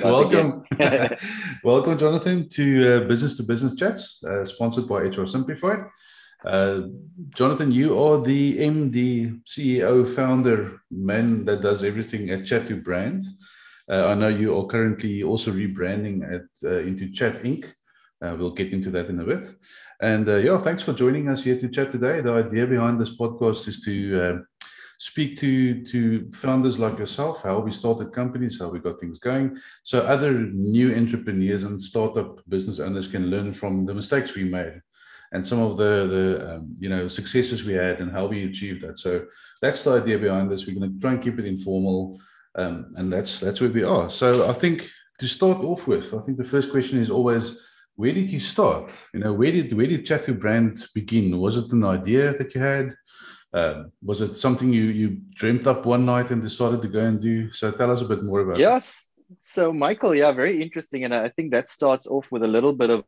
Welcome, welcome, Jonathan, to Business Chats, sponsored by HRSimplified. Jonathan, you are the MD, CEO, founder, man that does everything at Chat2Brand. I know you are currently also rebranding into Chat Inc. We'll get into that in a bit. And yeah, thanks for joining us here to chat today. The idea behind this podcast is to speak to founders like yourself, how we started companies, how we got things going, so other new entrepreneurs and startup business owners can learn from the mistakes we made and some of the successes we had and how we achieved that. So that's the idea behind this. We're going to try and keep it informal, and that's where we are. So I think to start off with, I think the first question is always, where did you start? Where did Chat2Brand begin? Was it an idea that you had? Was it something you dreamt up one night and decided to go and do? So tell us a bit more about it. Yes. So Michael, yeah, very interesting. And I think that starts off with a little bit of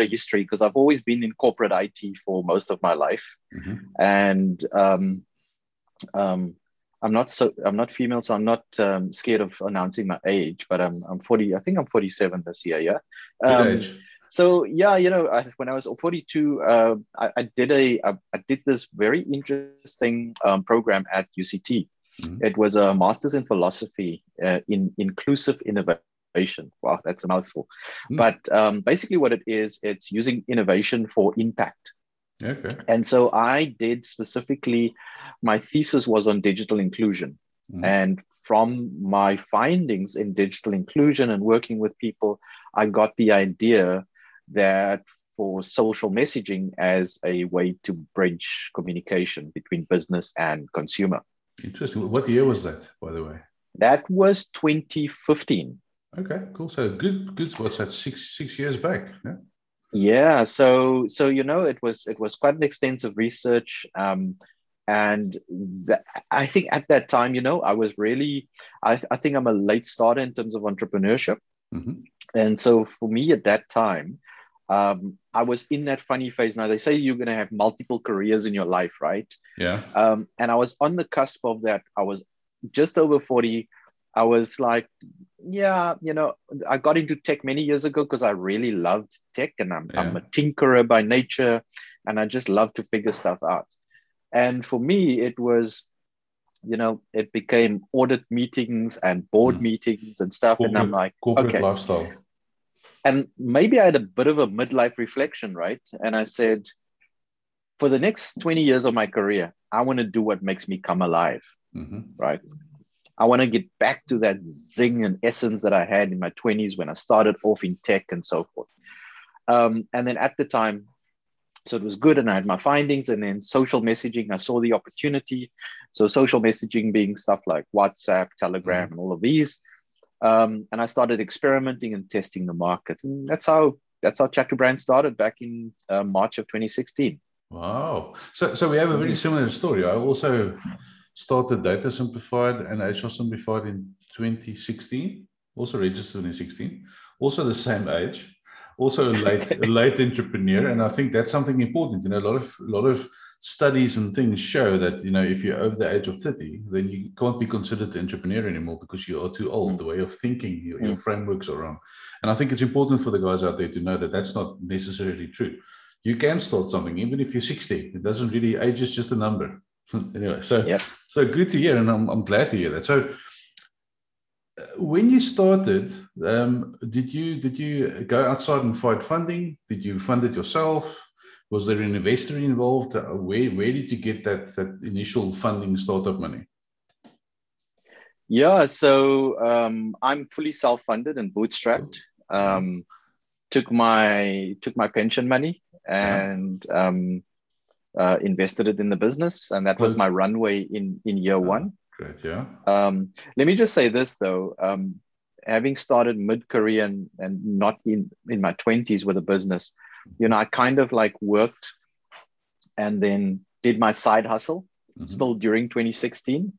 history, because I've always been in corporate IT for most of my life. Mm-hmm. And I'm not female, so I'm not scared of announcing my age, but I'm 40. I think I'm 47 this year. Yeah. Good age. So yeah, when I was 42, I did this very interesting program at UCT. Mm-hmm. It was a master's in philosophy in inclusive innovation. Wow, that's a mouthful. Mm. But basically, what it is, it's using innovation for impact. Okay. And so I did specifically, my thesis was on digital inclusion, and from my findings in digital inclusion and working with people, I got the idea that for social messaging as a way to bridge communication between business and consumer. Interesting. What year was that, by the way? That was 2015. Okay, cool. So good. What's that? Six years back? Yeah. Yeah. So it was quite an extensive research, and I think at that time, I was really, I think I'm a late starter in terms of entrepreneurship, and so for me at that time, I was in that funny phase. Now, they say you're going to have multiple careers in your life, right? Yeah. And I was on the cusp of that. I was just over 40. I was like, yeah, I got into tech many years ago because I really loved tech, and I'm a tinkerer by nature, and I just love to figure stuff out. And for me, it was, it became audit meetings and board meetings and stuff. Corporate, and I'm like, corporate okay. lifestyle. And maybe I had a bit of a midlife reflection, right? And I said, for the next 20 years of my career, I want to do what makes me come alive, right? I want to get back to that zing and essence that I had in my 20s when I started off in tech and so forth. And then at the time, so it was good, and I had my findings, and then social messaging, I saw the opportunity. So social messaging being stuff like WhatsApp, Telegram, and all of these. And I started experimenting and testing the market. And that's how Chat2Brand started back in March of 2016. Wow. So we have a very similar story. I also started HRSimplified and HRSimplified in 2016, also registered in 2016, also the same age, also a late entrepreneur. And I think that's something important. A lot of studies and things show that, if you're over the age of 30, then you can't be considered an entrepreneur anymore because you are too old. The way of thinking, your frameworks are wrong. And I think it's important for the guys out there to know that that's not necessarily true. You can start something, even if you're 60. It doesn't really, age is just a number. Anyway, so good to hear, and I'm glad to hear that. So when you started, did you go outside and find funding? Did you fund it yourself? Was there an investor involved? Where did you get that initial funding, startup money? Yeah, so I'm fully self-funded and bootstrapped. Took my pension money and invested it in the business, and that was my runway in year one. Great, yeah. Let me just say this though, having started mid-career and not in my 20s with a business, I kind of like worked and then did my side hustle still during 2016.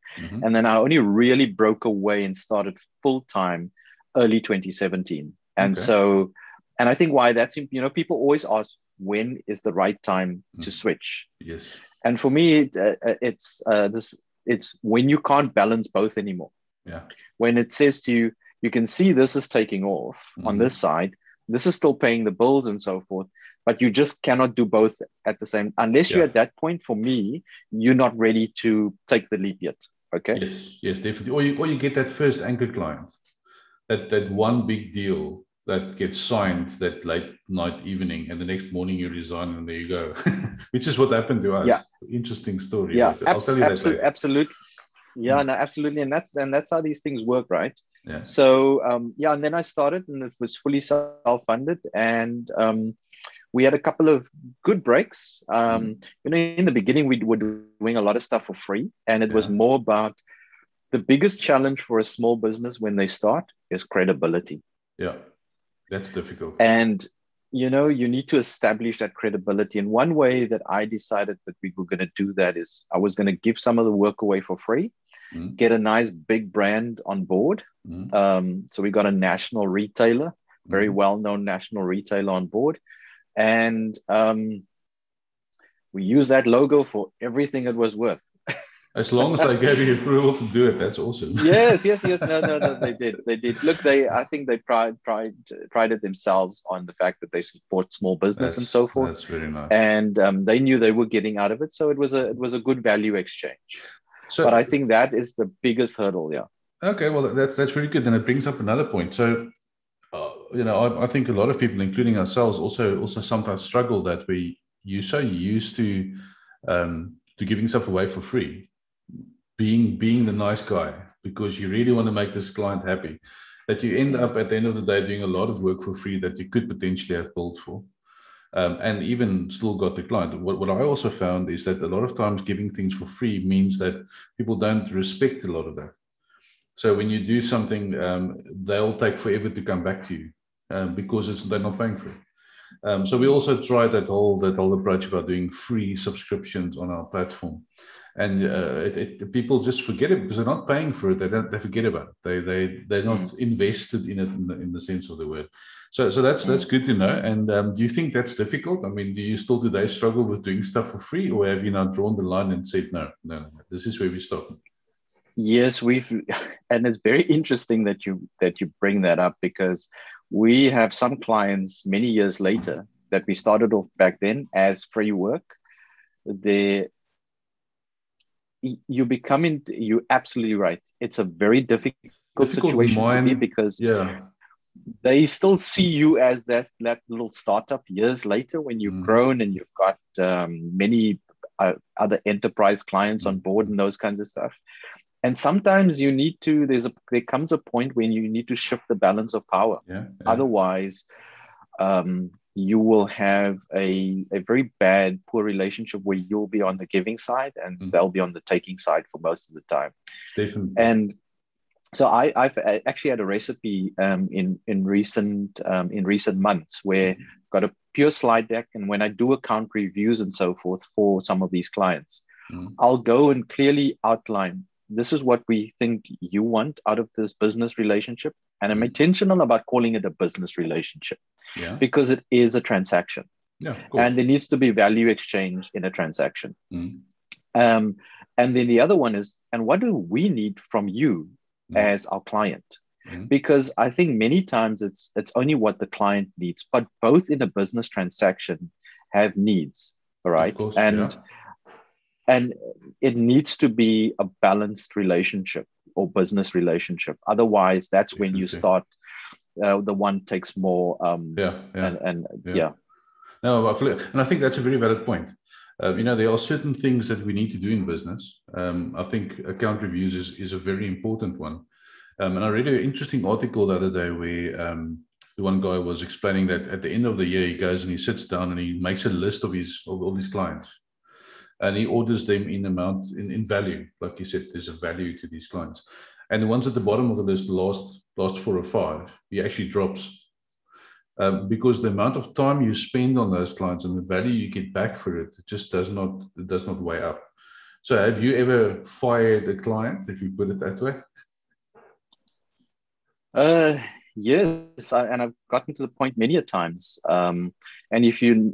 And then I only really broke away and started full-time early 2017. And so, and I think why that's, people always ask, when is the right time to switch? Yes. And for me, it's this It's when you can't balance both anymore. Yeah. When it says to you, you can see this is taking off on this side, this is still paying the bills and so forth, but you just cannot do both at the same, unless you're at that point. For me, you're not ready to take the leap yet. Okay. Yes, definitely. Or you get that first anchor client, that one big deal that gets signed that late night evening, and the next morning you resign, and there you go. Which is what happened to us. Yeah. Interesting story. Yeah, I'll tell you that later. Absolutely. Yeah, no, absolutely. And that's how these things work, right? Yeah. So and then I started, and it was fully self-funded, and we had a couple of good breaks. In the beginning, we were doing a lot of stuff for free, and it was more about the biggest challenge for a small business when they start is credibility. Yeah, that's difficult. And you need to establish that credibility. And one way that I decided that we were going to do that is I was going to give some of the work away for free, get a nice big brand on board. So we got a national retailer, very well-known national retailer on board. And we use that logo for everything it was worth. As long as they gave you approval to do it, that's awesome. Yes. No, they did. Look, I think they prided themselves on the fact that they support small business and so forth. That's very nice. And they knew they were getting out of it, so it was a good value exchange. So, but I think that is the biggest hurdle. Yeah. Okay, well, that's very good. And it brings up another point. So, I think a lot of people, including ourselves, also sometimes struggle that you're so used to giving stuff away for free, being the nice guy, because you really want to make this client happy, that you end up at the end of the day doing a lot of work for free that you could potentially have billed for, and even still got the client. What I also found is that a lot of times giving things for free means that people don't respect a lot of that. So when you do something, they'll take forever to come back to you because they're not paying for it. So we also tried that whole approach about doing free subscriptions on our platform, and people just forget it because they're not paying for it. They forget about it. They're not invested in it in the sense of the word. So that's good to know. And do you think that's difficult? I mean, do you still today struggle with doing stuff for free, or have you now drawn the line and said no, this is where we stop? Yes, and it's very interesting that you bring that up, because we have some clients many years later that we started off back then as free work. You're absolutely right. It's a very difficult situation to be, because they still see you as that little startup years later when you've grown and you've got many other enterprise clients on board and those kinds of stuff. And sometimes you need to, there comes a point when you need to shift the balance of power. Otherwise, you will have a very poor relationship where you'll be on the giving side and they'll be on the taking side for most of the time. Definitely. And so I've actually had a recipe in recent months where I've got a pure slide deck. And when I do account reviews and so forth for some of these clients, I'll go and clearly outline, this is what we think you want out of this business relationship. And I'm intentional about calling it a business relationship because it is a transaction. And there needs to be value exchange in a transaction. And then the other one is, and what do we need from you as our client? Because I think many times it's only what the client needs, but both in a business transaction have needs, right? And it needs to be a balanced relationship or business relationship. Otherwise, that's when you start, the one takes more. No, and I think that's a very valid point. There are certain things that we need to do in business. I think account reviews is a very important one. And I read an interesting article the other day where the one guy was explaining that at the end of the year, he goes and he sits down and he makes a list of all his clients. And he orders them in amount, in value. Like you said, there's a value to these clients. And the ones at the bottom of the list, the last 4 or 5, he actually drops. Because the amount of time you spend on those clients and the value you get back for it, just does not weigh up. So have you ever fired a client, if you put it that way? Yes, and I've gotten to the point many a times. And if you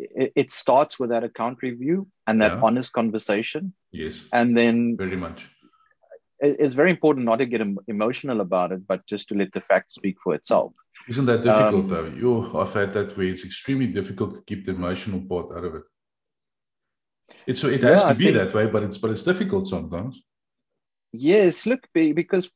it starts with that account review and that honest conversation. Yes. And then Very much. It's very important not to get emotional about it, but just to let the fact speak for itself. Isn't that difficult though? I've had that way. It's extremely difficult to keep the emotional part out of it. It has to be that way, but it's difficult sometimes. Yes, look, because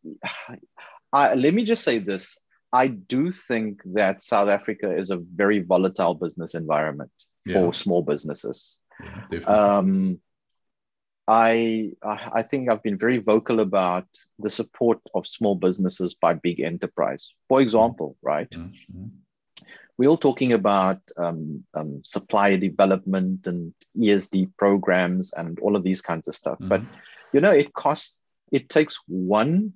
let me just say this. I do think that South Africa is a very volatile business environment for small businesses. Yeah, definitely. I think I've been very vocal about the support of small businesses by big enterprise. For example, right? Mm-hmm. We're all talking about supplier development and ESD programs and all of these kinds of stuff. But, it takes one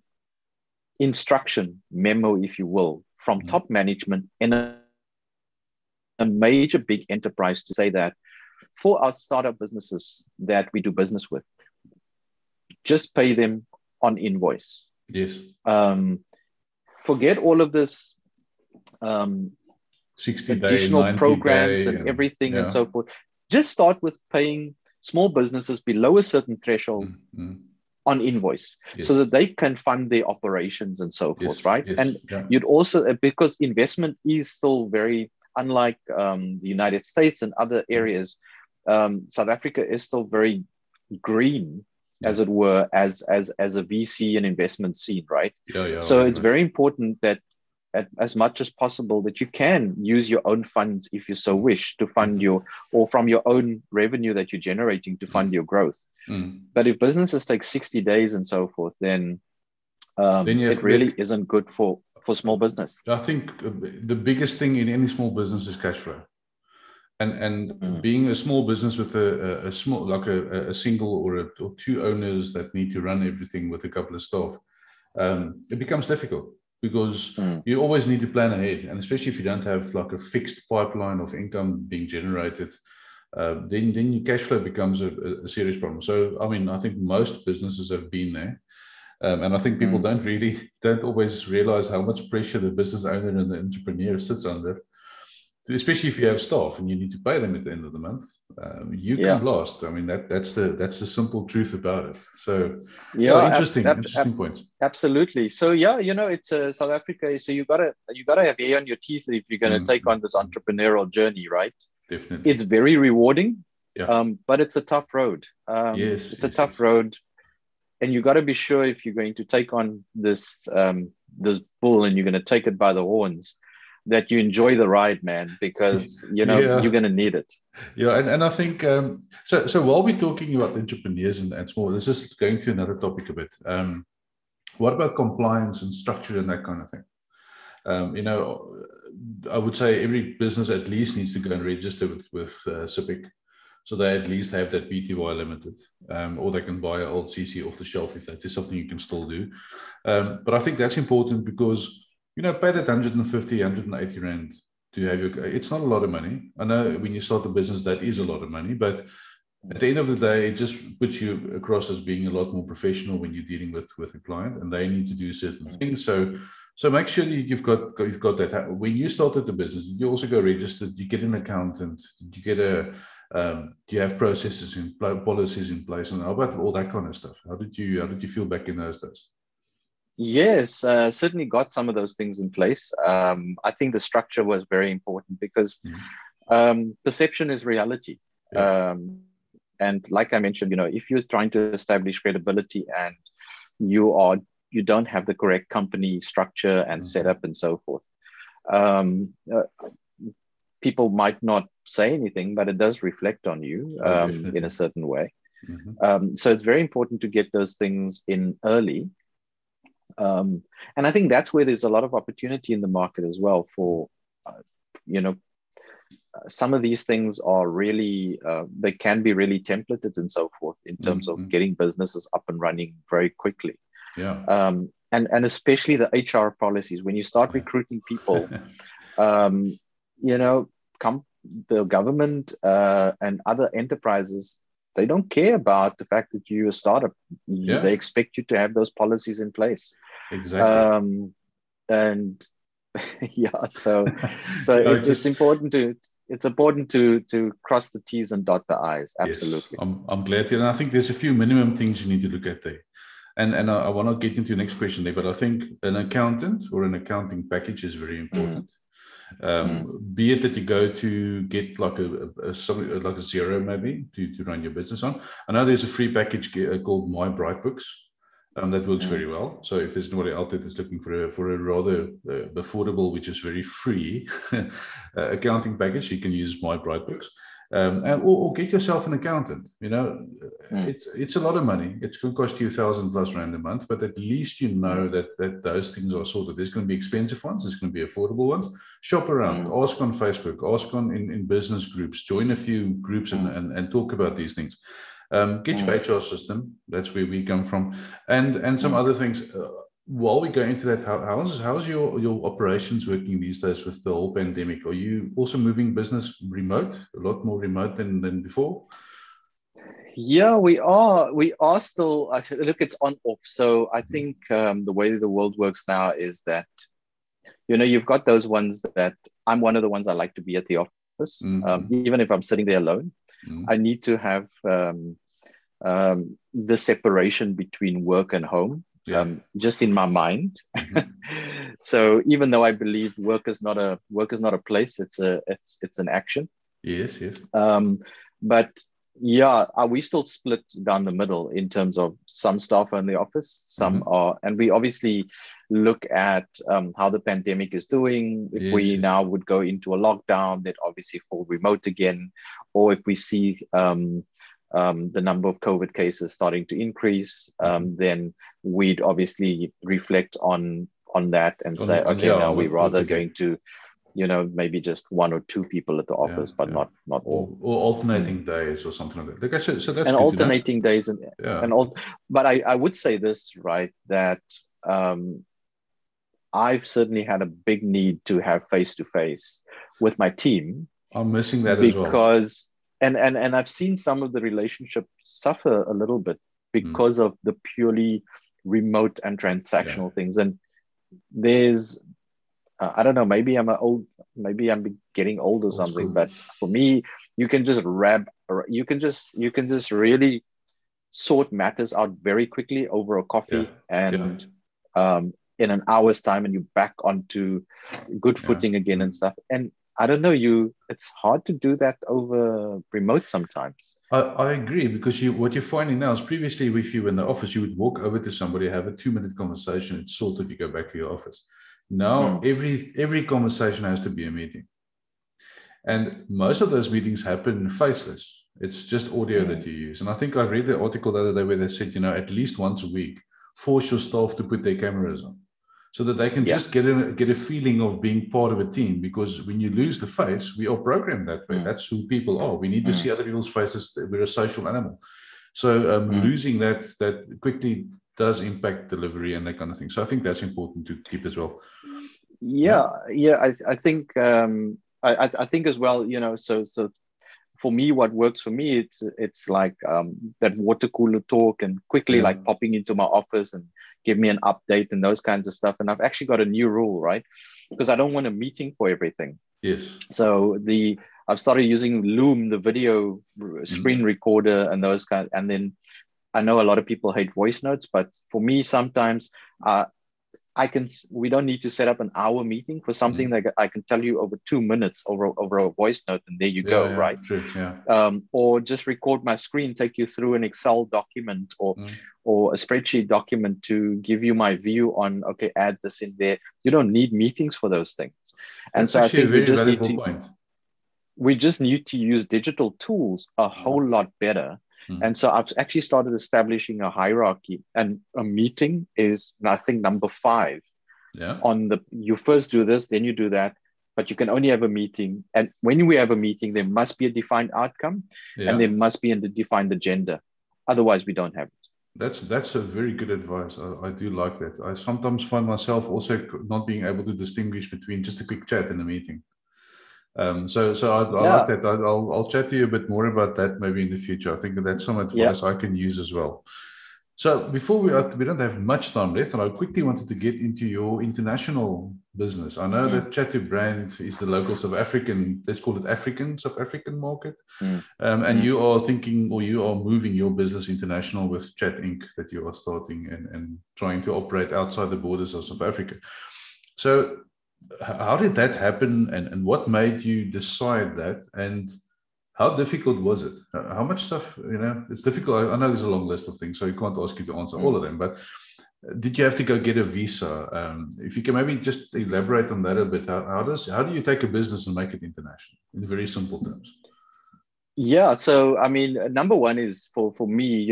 instruction memo, if you will, from top management in a major big enterprise to say that for our startup businesses that we do business with, just pay them on invoice. Yes. Forget all of this 60-day, additional programs and everything and so forth. Just start with paying small businesses below a certain threshold on invoice, so that they can fund their operations and so forth, right? And you'd also, because investment is still very, unlike the United States and other areas, South Africa is still very green, as it were, as a VC and investment scene, right? So it's very important that as much as possible that you can use your own funds, if you so wish, to fund or from your own revenue that you're generating to fund your growth. But if businesses take 60 days and so forth, then it really isn't good for small business. I think the biggest thing in any small business is cash flow. And being a small business with a small, like a single or two owners that need to run everything with a couple of staff, it becomes difficult. Because you always need to plan ahead, and especially if you don't have like a fixed pipeline of income being generated, then your cash flow becomes a serious problem. So, I mean, I think most businesses have been there, and I think people don't always realize how much pressure the business owner and the entrepreneur sits under, especially if you have staff and you need to pay them at the end of the month. You come last. I mean, that's the simple truth about it. So interesting points. Absolutely. So it's South Africa. So you gotta have air on your teeth if you're gonna take on this entrepreneurial journey, right? Definitely. It's very rewarding, but it's a tough road. It's a tough road, and you got to be sure if you're going to take on this bull and you're going to take it by the horns, that you enjoy the ride, man, because you're going to need it. Yeah, and I think so while we're talking about entrepreneurs and small, this is going to another topic a bit. What about compliance and structure and that kind of thing? I would say every business at least needs to go and register with CIPC, so they at least have that BTY limited, or they can buy an old CC off the shelf if that is something you can still do. But I think that's important because pay that 150, 180 Rand to have it's not a lot of money. I know when you start a business, that is a lot of money, but at the end of the day, it just puts you across as being a lot more professional when you're dealing with a client and they need to do certain things. So make sure that you've got that. When you started the business, you also go registered, you get an accountant, you get do you have processes and policies in place, and how about all that kind of stuff? How did you feel back in those days? Yes, certainly got some of those things in place. I think the structure was very important because perception is reality. And like I mentioned, if you're trying to establish credibility and you don't have the correct company structure and setup and so forth, people might not say anything, but it does reflect on you in a certain way. So it's very important to get those things in early. And I think that's where there's a lot of opportunity in the market as well for, some of these things are really, they can be really templated and so forth in terms of getting businesses up and running very quickly. And especially the HR policies, when you start recruiting people, the government and other enterprises, they don't care about the fact that you're a startup. They expect you to have those policies in place. Exactly. And Yeah. So No, it's important to cross the T's and dot the I's. yes, Absolutely. I'm glad. And I think there's a few minimum things you need to look at there. And I want to get into the next question there, but I think an accountant or an accounting package is very important. Be it that you go to get like something like a zero maybe to run your business on. I know there's a free package called My Brightbooks. That works very well. So if there's nobody out there that's looking for a rather affordable, which is very free accounting package, you can use My Brightbooks. Or get yourself an accountant. It's a lot of money. It's going to cost you R1,000+ a month, but at least you know that those things are sorted. There's going to be expensive ones. There's going to be affordable ones. Shop around. Ask on Facebook. Ask in business groups. Join a few groups and talk about these things. Get your HR system. That's where we come from, and some other things. While we go into that, how's your operations working these days with the whole pandemic? Are you also moving business remote, a lot more remote than before? Yeah, we are. We are still. Look, it's on off. So I think the way the world works now is that you've got those ones that I'm one of the ones I like to be at the office, even if I'm sitting there alone. I need to have the separation between work and home. Just in my mind. So even though I believe work is not a place, it's an action. Yes. But yeah, we still split down the middle in terms of some staff are in the office, some are, and we obviously look at how the pandemic is doing. If we now would go into a lockdown, that obviously fall remote again, or if we see the number of COVID cases starting to increase, then we'd obviously reflect on that and say, okay, now we're rather going to, maybe just one or two people at the office, but not all. Or alternating days or something like that. Okay, so that's and good alternating days but I would say this, right, that I've certainly had a big need to have face-to-face with my team. I'm missing that as well. Because and I've seen some of the relationships suffer a little bit because of the purely remote and transactional things. And there's I don't know, maybe I'm getting old or something, but for me, you can just really sort matters out very quickly over a coffee and in an hour's time, and you're back onto good footing again and stuff. And I don't know, it's hard to do that over remote sometimes. I agree, because what you're finding now is previously if you were in the office, you would walk over to somebody, have a 2-minute conversation, it's sorted, you go back to your office. Now, every conversation has to be a meeting. And most of those meetings happen faceless. It's just audio that you use. And I think I read the article the other day where they said, at least once a week, force your staff to put their cameras on so that they can just get a feeling of being part of a team. Because when you lose the face, we are programmed that way. That's who people are. We need to see other people's faces. We're a social animal. So losing that quickly does impact delivery and that kind of thing. So I think that's important to keep as well. I think I think as well, so for me, what works for me, it's like that water cooler talk and quickly like popping into my office and give me an update and those kinds of stuff. And I've actually got a new rule, right? Because I don't want a meeting for everything. Yes. So I've started using Loom, the video screen recorder and those kinds. And then I know a lot of people hate voice notes, but for me, sometimes we don't need to set up an hour meeting for something that I can tell you over 2 minutes over a voice note, and there you go, right? True, yeah. Or just record my screen, take you through an Excel document or a spreadsheet document to give you my view on, okay, add this in there. You don't need meetings for those things. And that's so I think we just need to use digital tools a whole lot better. And so I've actually started establishing a hierarchy, and a meeting is, I think, number 5. You first do this, then you do that, but you can only have a meeting. And when we have a meeting, there must be a defined outcome and there must be a defined agenda. Otherwise, we don't have it. That's a very good advice. I do like that. I sometimes find myself also not being able to distinguish between just a quick chat and a meeting. So I like that. I'll chat to you a bit more about that maybe in the future. I think that's some advice I can use as well. So before we don't have much time left, and I quickly wanted to get into your international business. I know that Chat2Brand is the local South African, let's call it South African market. And you are thinking, or you are moving your business international with Chat Inc. that you are starting and trying to operate outside the borders of South Africa. So how did that happen, and what made you decide that, and how difficult was it? How much stuff, it's difficult. I know there's a long list of things, so I can't ask you to answer all of them, but did you have to go get a visa? If you can maybe just elaborate on that a bit. How do you take a business and make it international in very simple terms? Yeah. So, I mean, number one is for me,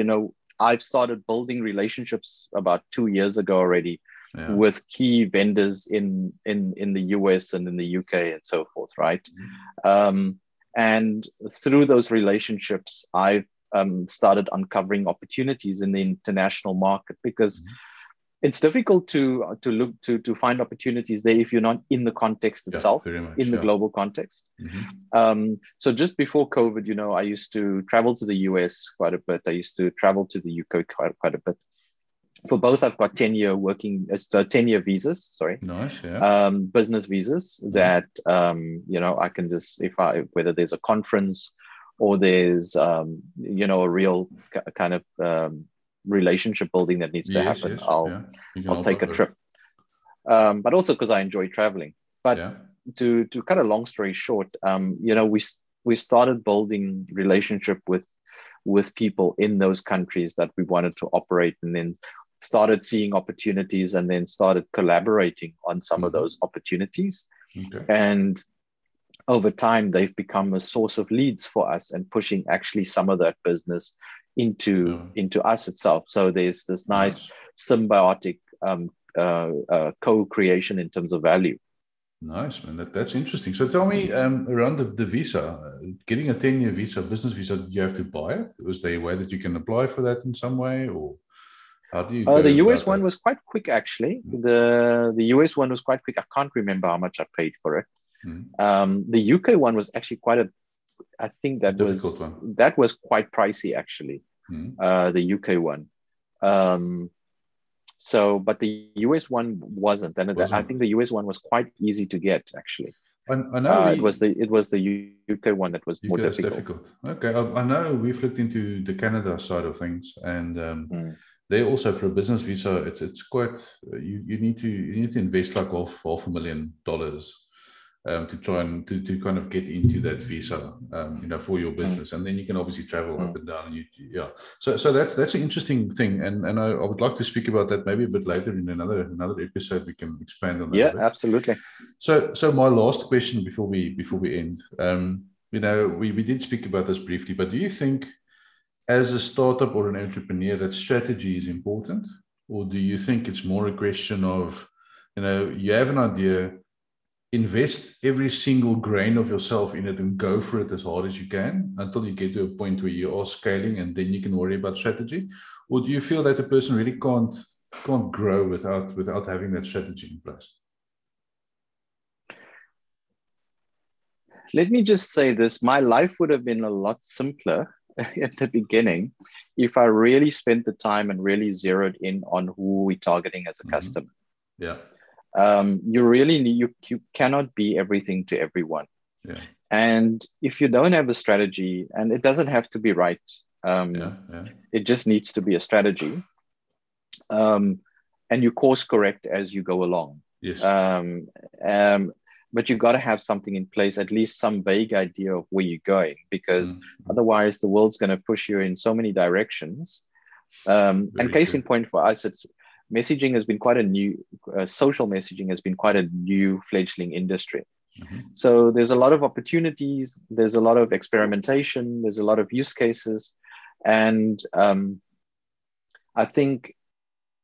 I've started building relationships about 2 years ago already with key vendors in the US and in the UK and so forth, right? And through those relationships, I've started uncovering opportunities in the international market, because it's difficult to find opportunities there if you're not in the context itself, in the global context. So just before COVID, I used to travel to the US quite a bit. I used to travel to the UK quite a bit. For both, I've got 10-year visas, sorry. Nice, yeah. Business visas that, I can just, whether there's a conference or there's, a real kind of relationship building that needs to happen, I'll take a trip. But also because I enjoy traveling. But to cut a long story short, we started building relationship with people in those countries that we wanted to operate, and then started seeing opportunities, and then started collaborating on some of those opportunities. And over time, they've become a source of leads for us and pushing actually some of that business into us itself. So there's this nice symbiotic co-creation in terms of value. Nice, man. That's interesting. So tell me, around the visa, getting a 10-year visa, business visa, did you have to buy it? Was there a way that you can apply for that in some way, or how do you? The US one was quite quick, actually. The US one was quite quick. I can't remember how much I paid for it. The UK one was actually I think that was quite pricey, actually. The UK one. But the US one wasn't, and I think the US one was quite easy to get, actually. I know it was the UK one that was more difficult. Okay, I know we've looked into the Canada side of things, and they also, for a business visa, it's quite you need to invest like $500,000 to try and to kind of get into that visa, for your business, and then you can obviously travel up and down. And so that's an interesting thing, and I would like to speak about that maybe a bit later in another episode. We can expand on that. Yeah, absolutely. So my last question before we end, we did speak about this briefly, but do you think, as a startup or an entrepreneur, that strategy is important, or do you think it's more a question of, you have an idea, invest every single grain of yourself in it and go for it as hard as you can until you get to a point where you are scaling, and then you can worry about strategy? Or do you feel that a person really can't grow without having that strategy in place? Let me just say this. My life would have been a lot simpler at the beginning if I really spent the time and really zeroed in on who we're targeting as a customer. Yeah. You really need, you cannot be everything to everyone. Yeah. And if you don't have a strategy, and it doesn't have to be right, it just needs to be a strategy. And you course correct as you go along. Yes. But you've got to have something in place, at least some vague idea of where you're going, because otherwise the world's going to push you in so many directions. And case in point for us, it's messaging has been quite a new, social messaging has been quite a new fledgling industry. So there's a lot of opportunities, there's a lot of experimentation, there's a lot of use cases. And I think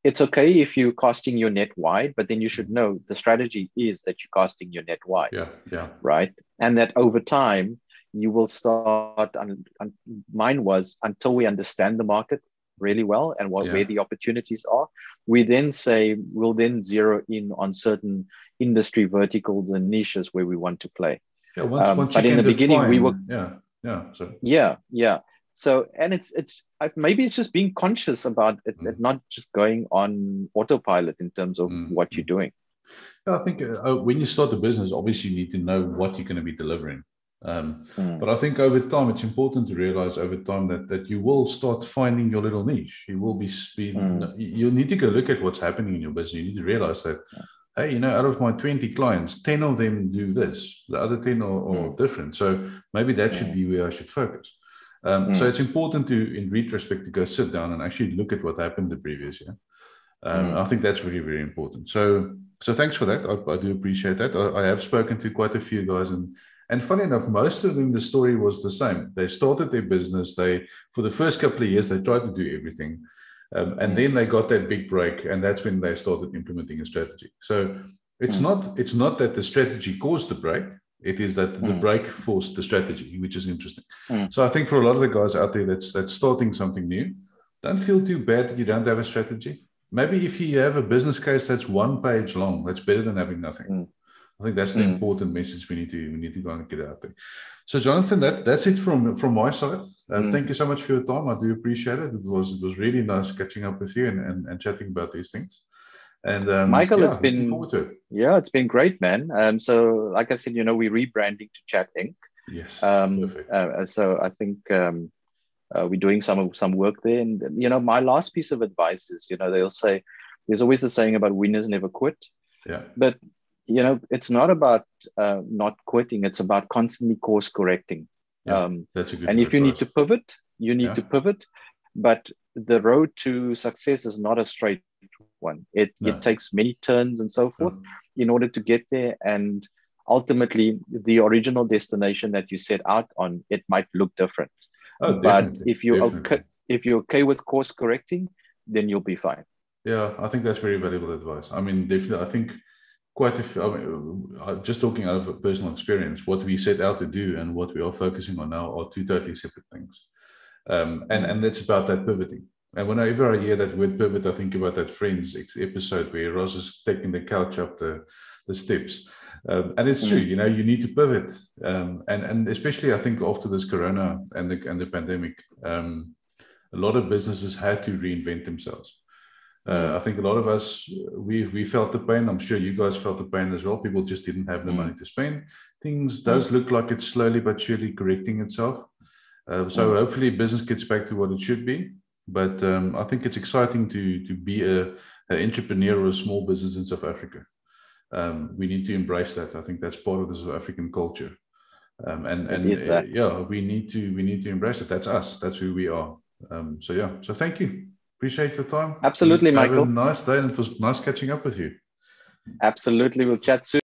it's okay if you're casting your net wide, but then you should know the strategy is that you're casting your net wide. Yeah. Right. And that over time, you will start, mine was, until we understand the market really well and where the opportunities are, we'll then zero in on certain industry verticals and niches where we want to play. Once but in the beginning, we were... So, and it's maybe it's just being conscious about it, not just going on autopilot in terms of what you're doing. I think when you start a business, obviously you need to know what you're going to be delivering. But I think over time, it's important to realize over time that you will start finding your little niche. You will you'll need to go look at what's happening in your business. You need to realize that, hey, out of my 20 clients, 10 of them do this. The other 10 are different. So maybe that should be where I should focus. So it's important to, in retrospect, to go sit down and actually look at what happened the previous year. I think that's very, very important. So thanks for that. I do appreciate that. I have spoken to quite a few guys, and funny enough, most of them, the story was the same. They started their business. For the first couple of years, they tried to do everything. And then they got that big break, and that's when they started implementing a strategy. So it's not that the strategy caused the break. It is that the break forced the strategy, which is interesting. So I think for a lot of the guys out there that's starting something new, don't feel too bad that you don't have a strategy. Maybe if you have a business case that's 1 page long, that's better than having nothing. I think that's the important message we need to go and get out there. So Jonathan, that's it from my side. Thank you so much for your time. I do appreciate it. It was really nice catching up with you and chatting about these things. And Michael, it's been looking forward to it. Yeah, it's been great, man. So like I said, we're rebranding to Chat Inc. Yes. Perfect. So I think we're doing some work there. And my last piece of advice is, they'll say there's always the saying about winners never quit. Yeah. But it's not about not quitting. It's about constantly course correcting. Yeah, that's a good and if advice. you need to pivot, you need to pivot. But the road to success is not a straight one. It takes many turns and so forth in order to get there. And ultimately, the original destination that you set out on, it might look different. But if you're okay with course correcting, then you'll be fine. Yeah, I think that's very valuable advice. I mean, definitely, I think quite a few, just talking out of personal experience, what we set out to do and what we are focusing on now are two totally separate things. And that's about that pivoting. And whenever I hear that word pivot, I think about that Friends episode where Ross is taking the couch up the steps. And it's true, you need to pivot. And especially, I think, after this Corona and the pandemic, a lot of businesses had to reinvent themselves. I think a lot of us, we felt the pain. I'm sure you guys felt the pain as well. People just didn't have the money to spend. Things does look like it's slowly but surely correcting itself. So hopefully business gets back to what it should be. But I think it's exciting to be an entrepreneur or a small business in South Africa. We need to embrace that. I think that's part of the South African culture. We need to embrace it. That's us. That's who we are. So thank you. Appreciate the time. Absolutely, Michael. Have a nice day, and it was nice catching up with you. Absolutely. We'll chat soon.